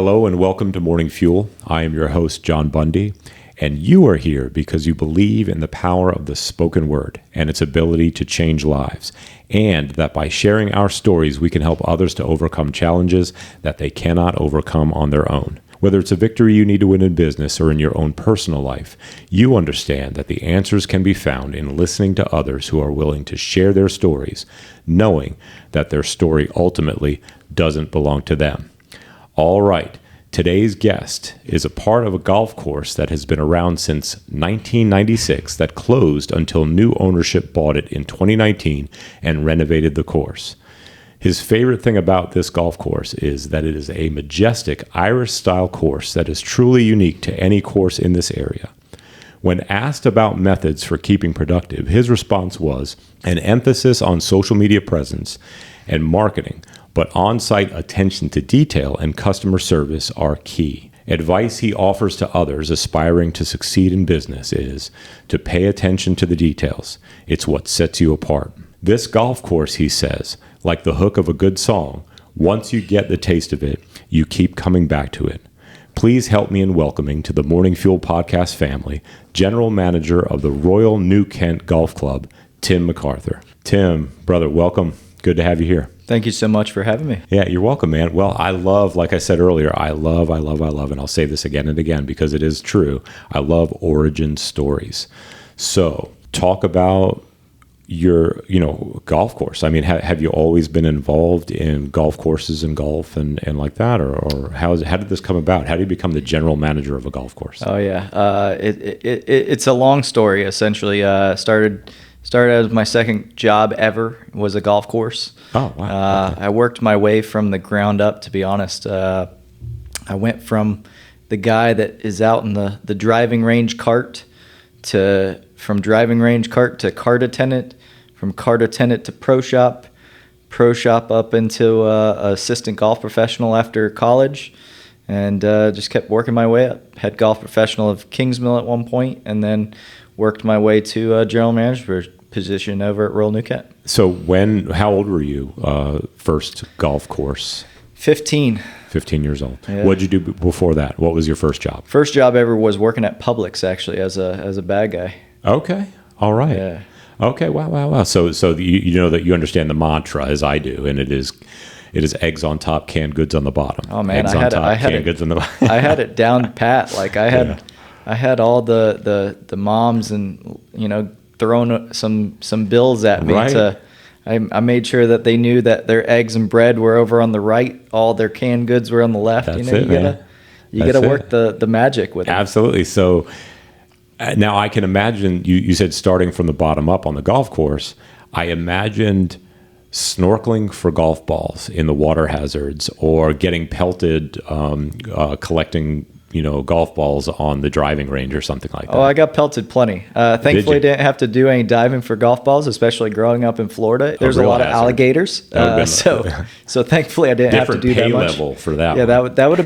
Hello and welcome to Morning Fuel. I am your host, John Bundy, and you are here because you believe in the power of the spoken word and its ability to change lives, and that by sharing our stories, we can help others to overcome challenges that they cannot overcome on their own. Whether it's a victory you need to win in business or in your own personal life, you understand that the answers can be found in listening to others who are willing to share their stories, knowing that their story ultimately doesn't belong to them. All right, today's guest is a part of a golf course that has been around since 1996 that closed until new ownership bought it in 2019 and renovated the course. His favorite thing about this golf course is that it is a majestic Irish-style course that is truly unique to any course in this area. When asked about methods for keeping productive, his response was an emphasis on social media presence and marketing, but on-site attention to detail and customer service are key. Advice he offers to others aspiring to succeed in business is to pay attention to the details. It's what sets you apart. This golf course, he says, like the hook of a good song, once you get the taste of it, you keep coming back to it. Please help me in welcoming to the Morning Fuel podcast family, General Manager of the Royal New Kent Golf Club, Tim McArthur. Tim, brother, welcome. Good to have you here. Thank you so much for having me. Yeah, you're welcome, man. Well, I love, like I said earlier, I love, and I'll say this again and again because it is true. I love origin stories. So talk about your, golf course. I mean, have you always been involved in golf courses and golf and like that? Or how did this come about? How did you become the general manager of a golf course? Oh, yeah. It's a long story, essentially. Started as my second job ever was a golf course. Oh, wow. Okay. I worked my way from the ground up, to be honest. I went from the guy that is out in the driving range cart from driving range cart to cart attendant, from cart attendant to pro shop up into assistant golf professional after college, and just kept working my way up. Head golf professional of Kingsmill at one point, and then worked my way to a general manager position over at Royal New Kent. So how old were you first golf course? 15. 15 years old. Yeah. What did you do before that? What was your first job? First job ever was working at Publix, actually, as a bag guy. Okay. All right. Yeah. Okay. Wow. So you know that you understand the mantra as I do, and it is eggs on top, canned goods on the bottom. Oh man, eggs on top, canned goods on the bottom. I had it down pat. Like I had all the moms and throwing some bills at me. Right. I made sure that they knew that their eggs and bread were over on the right, all their canned goods were on the left. That's it, man. You gotta work the magic with it. Absolutely. So now I can imagine you said starting from the bottom up on the golf course. I imagined snorkeling for golf balls in the water hazards, or getting pelted collecting golf balls on the driving range or something like that. Oh, I got pelted plenty. Thankfully, I didn't have to do any diving for golf balls, especially growing up in Florida. There's a lot of alligators, so thankfully I didn't have to do that much. Different pay level for that. Yeah, that would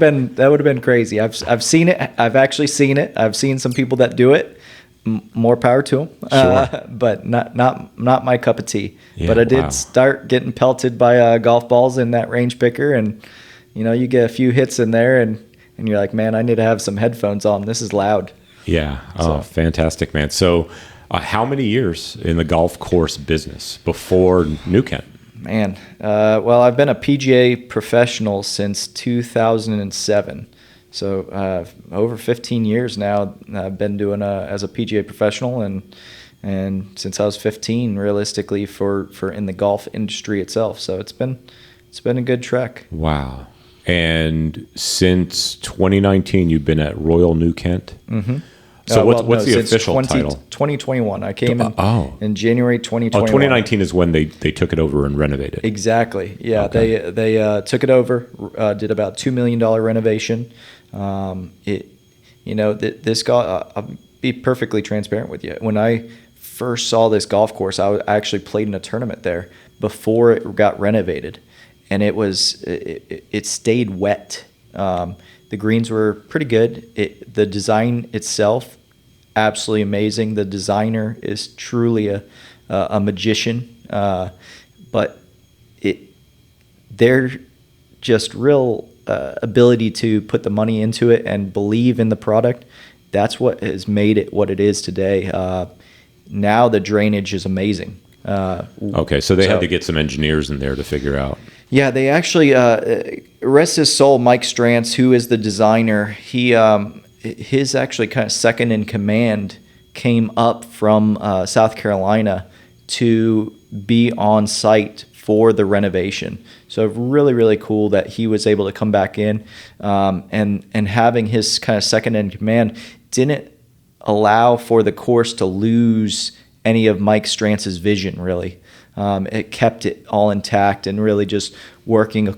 have been crazy. I've seen it. I've actually seen it. I've seen some people that do it. More power to them, Sure. But not my cup of tea. Yeah, but I did wow. start getting pelted by golf balls in that range picker, and you get a few hits in there, and you're like, man, I need to have some headphones on. This is loud. Yeah. Oh, fantastic, man. So how many years in the golf course business before New Kent? Man, well, I've been a PGA professional since 2007. So over 15 years now I've been doing as a PGA professional, and since I was 15, realistically, for in the golf industry itself. So it's been a good trek. Wow. And since 2019, you've been at Royal New Kent? Mm-hmm. So what's the official title? 2021. I came in January 2021. 2019 is when they took it over and renovated. Exactly. Yeah, okay. They took it over, did about $2 million renovation. This golf. I'll be perfectly transparent with you. When I first saw this golf course, I actually played in a tournament there before it got renovated, and it stayed wet. The greens were pretty good. The design itself, absolutely amazing. The designer is truly a magician, but they're just real ability to put the money into it and believe in the product, that's what has made it what it is today. Now the drainage is amazing. Okay, so they had to get some engineers in there to figure out. Yeah, they actually, rest his soul, Mike Strantz, who is the designer, his actually kind of second in command came up from South Carolina to be on site for the renovation. So really, really cool that he was able to come back in, and having his kind of second in command didn't allow for the course to lose any of Mike Strantz's vision, really. It kept it all intact and really just working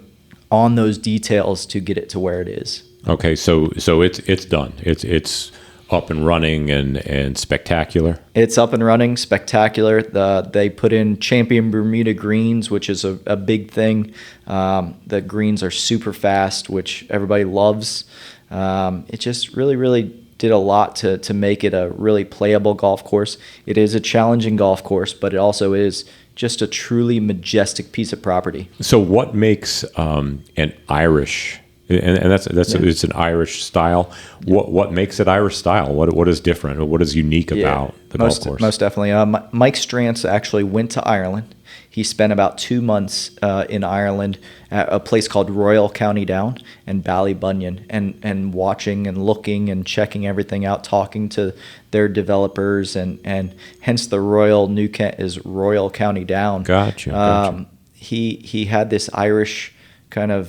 on those details to get it to where it is. Okay, so it's done. It's up and running and spectacular. It's up and running, spectacular. They put in Champion Bermuda greens, which is a big thing. The greens are super fast, which everybody loves. It just really, really did a lot to make it a really playable golf course. It is a challenging golf course, but it also is just a truly majestic piece of property. So what makes an Irish, and that's it's an Irish style. What makes it Irish style? What is different? What is unique about the golf course? Most definitely. Mike Strantz actually went to Ireland. He spent about 2 months in Ireland at a place called Royal County Down and Ballybunion, and watching and looking and checking everything out, talking to their developers, and hence the Royal New Kent is Royal County Down. Gotcha. He had this Irish kind of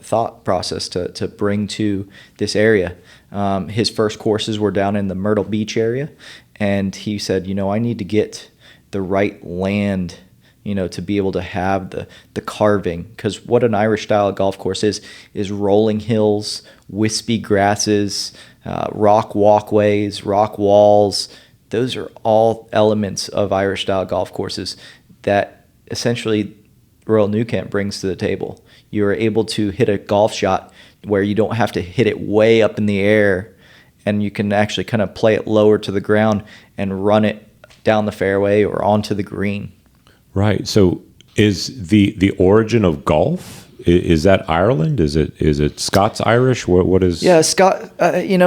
thought process to bring to this area. His first courses were down in the Myrtle Beach area, and he said, I need to get the right land, to be able to have the carving, because what an Irish style golf course is rolling hills, wispy grasses, rock walkways, rock walls. Those are all elements of Irish style golf courses that essentially Royal New Kent brings to the table. You are able to hit a golf shot where you don't have to hit it way up in the air, and you can actually kind of play it lower to the ground and run it down the fairway or onto the green. Right. So is the origin of golf, is that Ireland? Is it Scots Irish? What is? Yeah,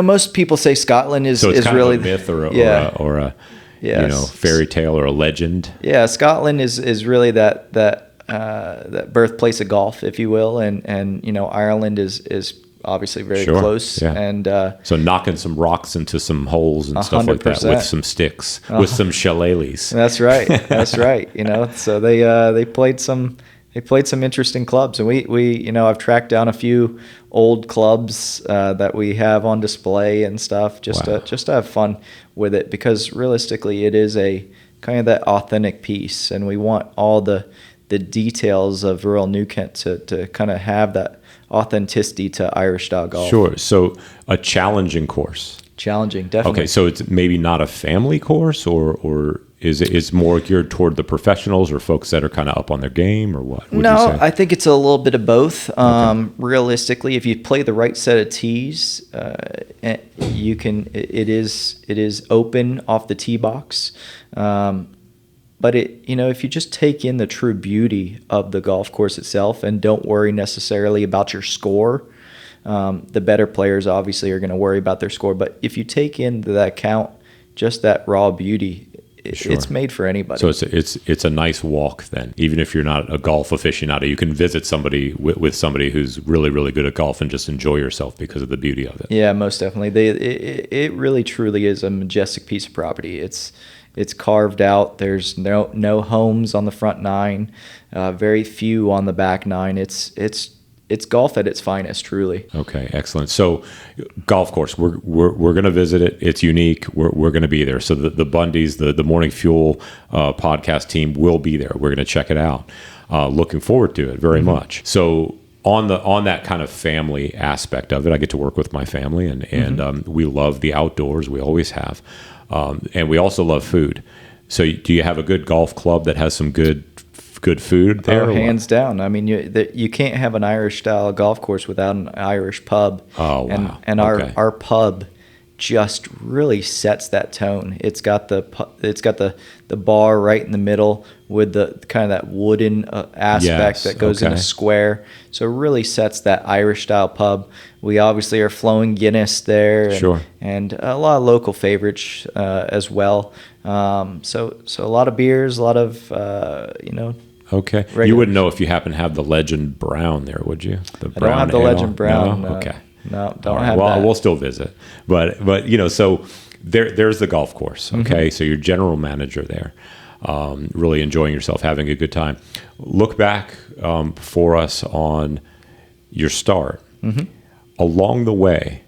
most people say Scotland is so it's is kind really of a myth or a yes. fairy tale or a legend. Yeah, Scotland is really that birthplace of golf, if you will, and Ireland is obviously very close. Yeah. And so knocking some rocks into some holes and stuff like that with some sticks, with some shillelaghs. That's right. That's right. So they played some interesting clubs, and we I've tracked down a few old clubs that we have on display and stuff, just to have fun with it, because realistically it is a kind of that authentic piece, and we want all the details of Royal New Kent to kind of have that authenticity to Irish style golf. Sure. So a challenging course. Challenging, definitely. Okay, so it's maybe not a family course, or is it more geared toward the professionals or folks that are kind of up on their game, or what? No, I think it's a little bit of both. Okay. Realistically, if you play the right set of tees, you can. It is open off the tee box. But if you just take in the true beauty of the golf course itself and don't worry necessarily about your score, the better players obviously are going to worry about their score. But if you take into that account just that raw beauty, it's made for anybody. So it's a nice walk then. Even if you're not a golf aficionado, you can visit somebody with somebody who's really, really good at golf and just enjoy yourself because of the beauty of it. Yeah, most definitely. It really, truly is a majestic piece of property. It's carved out. There's no homes on the front nine, very few on the back nine. It's golf at its finest, truly. Okay, excellent. So, golf course, we're going to visit it. It's unique. We're going to be there. So the Bundys, the Morning Fuel podcast team will be there. We're going to check it out. Looking forward to it very much. So, on that kind of family aspect of it, I get to work with my family, and we love the outdoors. We always have. And we also love food. So do you have a good golf club that has some good food there? Oh, hands down. I mean, you can't have an Irish style golf course without an Irish pub. Oh, wow. And our pub just really sets that tone. It's got the bar right in the middle with the kind of that wooden aspect that goes in a square. So it really sets that Irish style pub. We obviously are flowing Guinness there, and a lot of local favorites as well. So a lot of beers, a lot of Okay. regulars. You wouldn't know if you happen to have the Legend Brown there, would you? The I don't have the ale? Legend Brown. No? Okay. No, don't All right. have well, that. We'll still visit. But so there's the golf course, okay? So you're general manager there, really enjoying yourself, having a good time. Look back for us on your start. Along the way,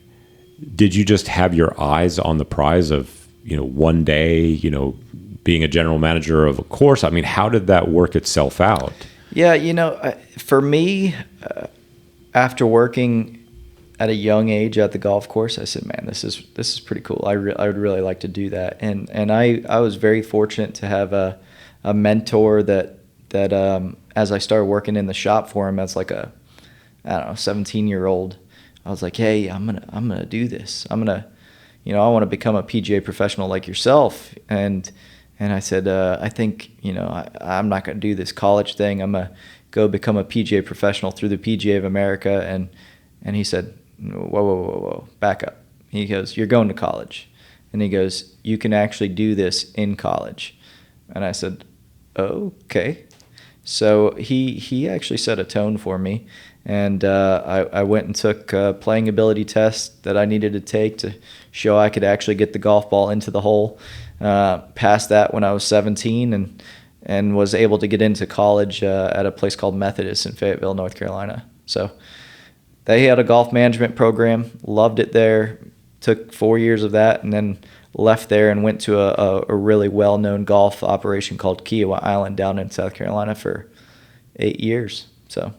did you just have your eyes on the prize of, one day, being a general manager of a course? I mean, how did that work itself out? Yeah, for me, after working at a young age at the golf course, I said, man, this is pretty cool. I would really like to do that. And I was very fortunate to have a mentor that as I started working in the shop for him as like a, 17-year-old, I was like, hey, I'm gonna do this. I want to become a PGA professional like yourself. And I said, I think, I'm not going to do this college thing. I'm going to go become a PGA professional through the PGA of America. And he said, whoa, back up. He goes, you're going to college. And he goes, you can actually do this in college. And I said, okay. So he actually set a tone for me. And I went and took a playing ability test that I needed to take to show I could actually get the golf ball into the hole. Passed that when I was 17 and was able to get into college at a place called Methodist in Fayetteville, North Carolina. So they had a golf management program, loved it there, took 4 years of that, and then left there and went to a really well-known golf operation called Kiowa Island down in South Carolina for 8 years. So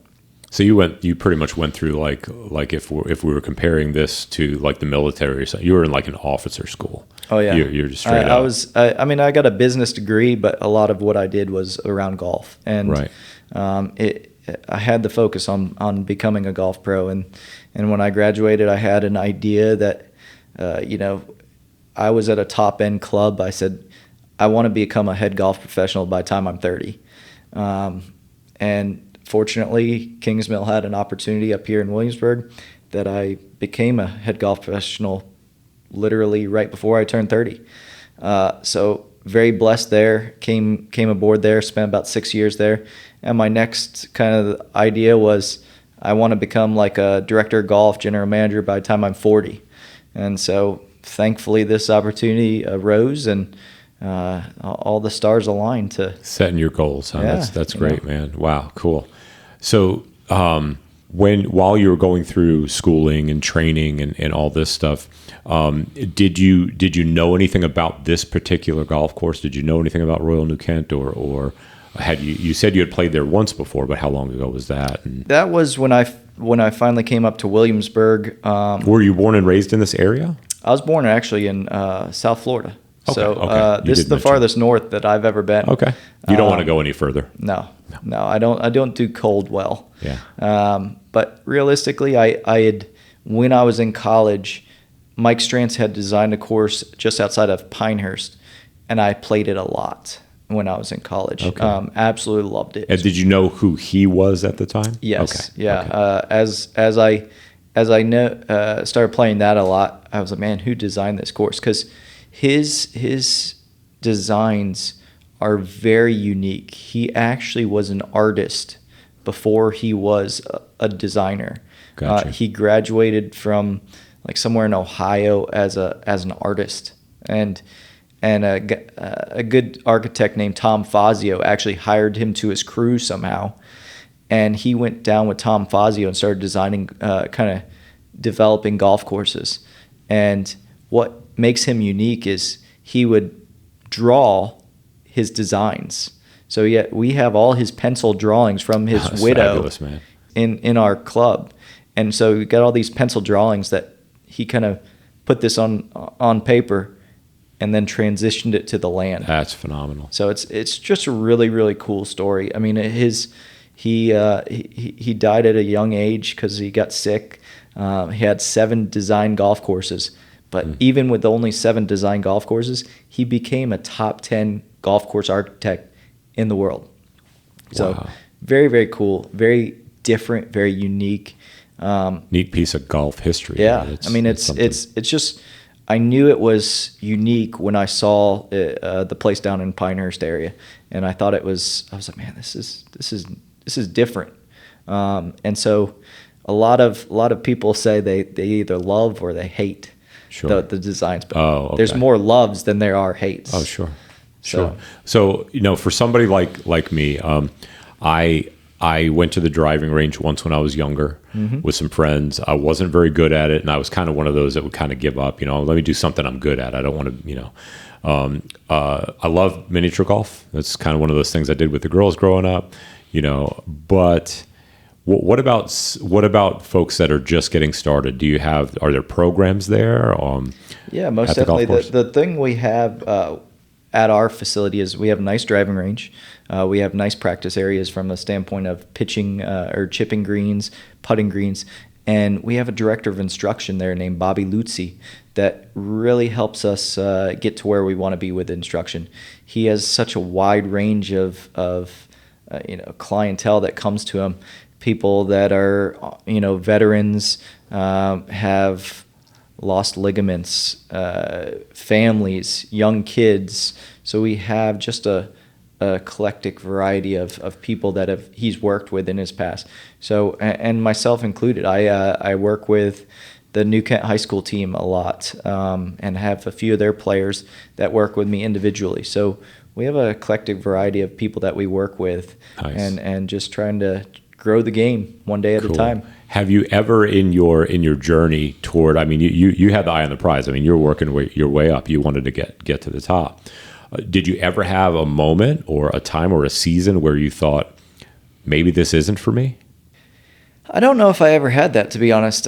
you pretty much went through like if we were comparing this to like the military or something, you were in like an officer school. Oh yeah, you're just straight up. I got a business degree, but a lot of what I did was around golf, and I had the focus on becoming a golf pro, and when I graduated, I had an idea that I was at a top end club. I said I want to become a head golf professional by the time I'm 30, and fortunately, Kingsmill had an opportunity up here in Williamsburg that I became a head golf professional literally right before I turned 30. So very blessed there, came aboard there, spent about 6 years there. And my next kind of idea was I want to become like a director of golf, general manager by the time I'm 40. And so thankfully this opportunity arose, and all the stars aligned to setting your goals. Huh? Yeah, that's great, man. Wow, cool. So while you were going through schooling and training and all this stuff, did you know anything about this particular golf course? Did you know anything about Royal New Kent, or had you said you had played there once before, but how long ago was that? And that was when I finally came up to Williamsburg. Were you born and raised in this area? I was born actually in South Florida. Okay, So this is the farthest north that I've ever been. Okay. You don't want to go any further. No, I don't do cold well. Yeah. But realistically, I had, when I was in college, Mike Strantz had designed a course just outside of Pinehurst, and I played it a lot when I was in college. Okay. Absolutely loved it. And did you know who he was at the time? Yes. Okay. Yeah. Okay. As I started playing that a lot, I was like, man, who designed this course? Because his designs are very unique. He actually was an artist before he was a designer. Gotcha. He graduated from like somewhere in Ohio as an artist, and a good architect named Tom Fazio actually hired him to his crew somehow, and he went down with Tom Fazio and started designing, kind of developing golf courses. And what makes him unique is he would draw his designs. So we have all his pencil drawings from his widow. Fabulous, man. in our club. And so we got all these pencil drawings that he kind of put this on paper and then transitioned it to the land. That's phenomenal. So it's just a really, really cool story. I mean, he died at a young age because he got sick. He had 7 design golf courses, But even with only 7 design golf courses, he became a top 10 golf course architect in the world. So Wow. very, very cool, very different, very unique. Neat piece of golf history. Yeah, It's, I mean, it's just, I knew it was unique when I saw the place down in Pinehurst area, and I thought I was like, man, this is different. And so a lot of people say they either love or they hate Sure. the designs, but Okay. there's more loves than there are hates. Oh, sure. Sure. So, for somebody like me, I went to the driving range once when I was younger with some friends. I wasn't very good at it, and I was kind of one of those that would kind of give up. Let me do something I'm good at. I don't want to, I love miniature golf. That's kind of one of those things I did with the girls growing up, But what about folks that are just getting started? Are there programs there? Yeah, most at the golf definitely. course? The thing we have at our facility is we have a nice driving range. We have nice practice areas from a standpoint of pitching or chipping greens, putting greens. And we have a director of instruction there named Bobby Lutzi that really helps us get to where we want to be with instruction. He has such a wide range of clientele that comes to him. People that are, veterans, have lost ligaments, families, young kids. So we have just a eclectic variety of people that he's worked with in his past. So, and myself included, I work with the New Kent High School team a lot, and have a few of their players that work with me individually. So we have an eclectic variety of people that we work with. Nice. and just trying to grow the game one day at a time. Have you ever in your journey toward? I mean, you had the eye on the prize. I mean, you're working your way up. You wanted to get to the top. Did you ever have a moment or a time or a season where you thought maybe this isn't for me? I don't know if I ever had that, to be honest.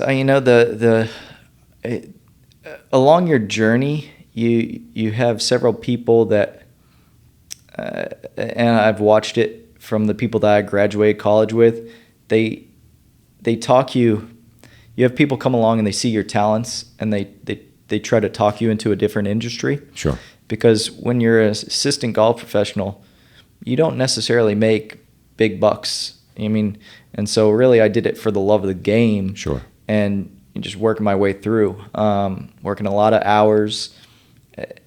Along your journey, you have several people that, and I've watched it from the people that I graduated college with. They talk you have people come along and they see your talents and they try to talk you into a different industry. Sure. Because when you're an assistant golf professional, you don't necessarily make big bucks. And so really I did it for the love of the game. Sure. And just working my way through, working a lot of hours.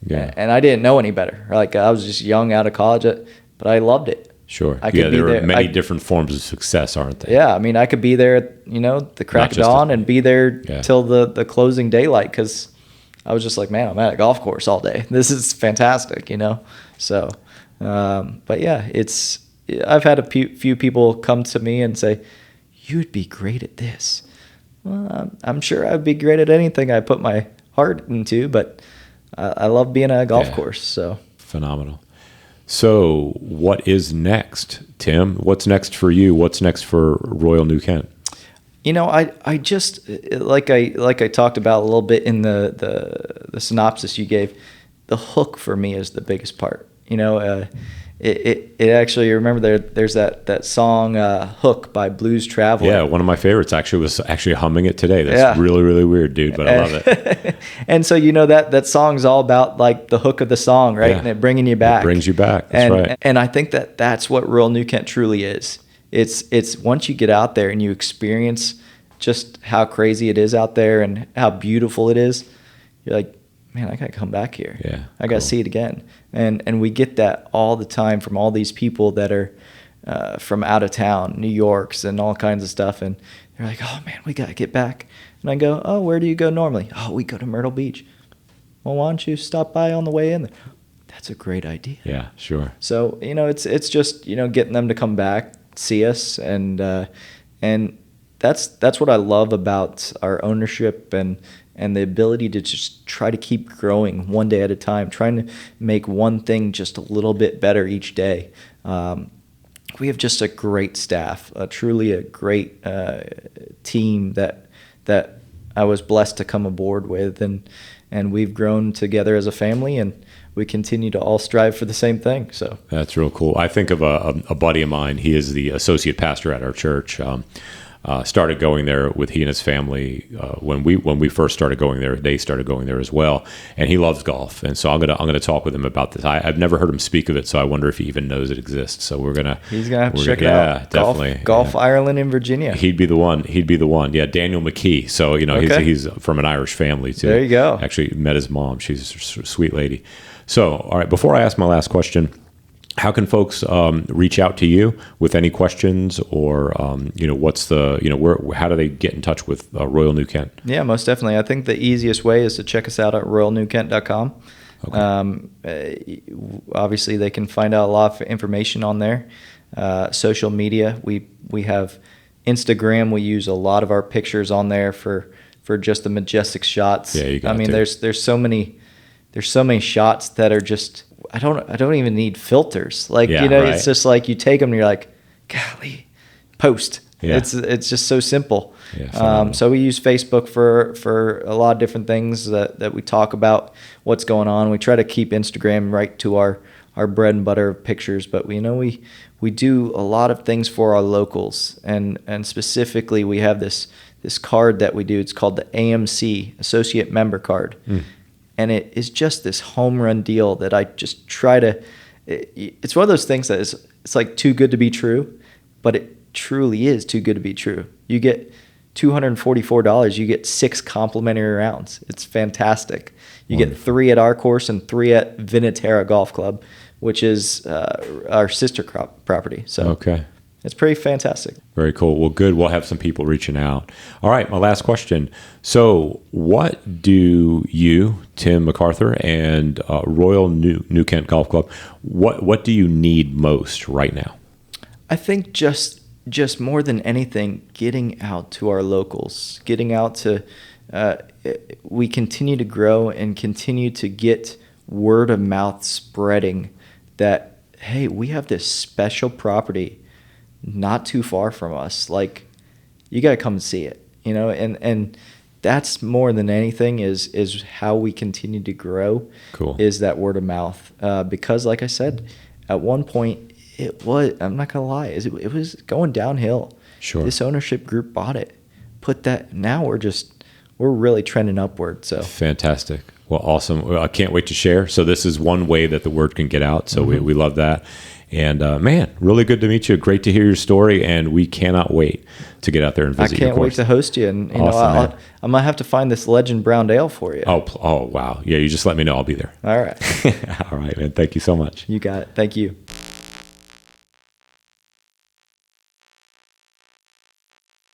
Yeah. And I didn't know any better. Like, I was just young out of college, but I loved it. Sure. I could be there are there. many different forms of success, aren't there? Yeah, I could be there at, the crack of dawn and be there till the closing daylight, because I was just like, man, I'm at a golf course all day. This is fantastic, So, but yeah, I've had a few people come to me and say, you'd be great at this. Well, I'm sure I'd be great at anything I put my heart into, but I love being at a golf course. So phenomenal. So what is next, Tim? What's next for you? What's next for Royal New Kent? I just, like I talked about a little bit in the synopsis you gave, the hook for me is the biggest part. It actually, you remember there's that song Hook by Blues Traveler. Yeah, one of my favorites was humming it today. That's really, really weird, dude, but I love it. And so that song's all about like the hook of the song, right? Yeah. And it bringing you back. It brings you back. That's right. And I think that's what Royal New Kent truly is. It's once you get out there and you experience just how crazy it is out there and how beautiful it is, you're like, man, I got to come back here. Yeah, I got to see it again. And we get that all the time from all these people that are from out of town, New York's and all kinds of stuff. And they're like, oh, man, we got to get back. And I go, oh, where do you go normally? Oh, we go to Myrtle Beach. Well, why don't you stop by on the way in there? That's a great idea. Yeah, sure. So, it's just, getting them to come back, see us. And that's what I love about our ownership and the ability to just try to keep growing one day at a time, trying to make one thing just a little bit better each day. We have just a great staff, truly a great team that I was blessed to come aboard with, and we've grown together as a family, and we continue to all strive for the same thing. So that's real cool. I think of a buddy of mine. He is the associate pastor at our church. started going there with he and his family. When we first started going there, they started going there as well. And he loves golf, and so I'm gonna talk with him about this. I've never heard him speak of it, so I wonder if he even knows it exists. So he's gonna have to check it out. Yeah, definitely. Golf Ireland in Virginia. He'd be the one. Yeah, Daniel McKee. So he's from an Irish family too. There you go. Actually met his mom. She's a sweet lady. So all right, before I ask my last question, how can folks reach out to you with any questions, or what's the how do they get in touch with Royal New Kent? Yeah, most definitely. I think the easiest way is to check us out at royalnewkent.com. Okay. Obviously, they can find out a lot of information on there. Social media, we have Instagram. We use a lot of our pictures on there for just the majestic shots. Yeah, you got to. There's so many shots that are just. I don't even need filters. Right. It's just like you take them and you're like, golly, post. Yeah. It's just so simple. Yeah, so we use Facebook for a lot of different things that we talk about what's going on. We try to keep Instagram right to our bread and butter of pictures, but we do a lot of things for our locals, and specifically we have this card that we do. It's called the AMC Associate Member Card. And it is just this home run deal that I just try to. It's one of those things that it's like too good to be true, but it truly is too good to be true. You get $244. You get 6 complimentary rounds. It's fantastic. You get 3 at our course and 3 at Vinatera Golf Club, which is our sister property. So okay. It's pretty fantastic. Very cool. Well, good. We'll have some people reaching out. All right, my last question. So what do you, Tim McArthur, and Royal New Kent Golf Club, what do you need most right now? I think just more than anything, getting out to our locals, getting out to we continue to grow and continue to get word of mouth spreading that, hey, we have this special property not too far from us. Like, you got to come and see it, and that's more than anything is how we continue to grow. Cool. Is that word of mouth. Because like I said, at one point I'm not going to lie, it was going downhill. Sure. This ownership group bought it, now we're really trending upward. So fantastic. Well, awesome. I can't wait to share. So this is one way that the word can get out. So we love that. And man, really good to meet you. Great to hear your story, and we cannot wait to get out there and visit. I can't wait to host you, and awesome, I might have to find this Legend Brown Ale for you. Oh wow, yeah. You just let me know. I'll be there. All right. All right, man. Thank you so much. You got it. Thank you.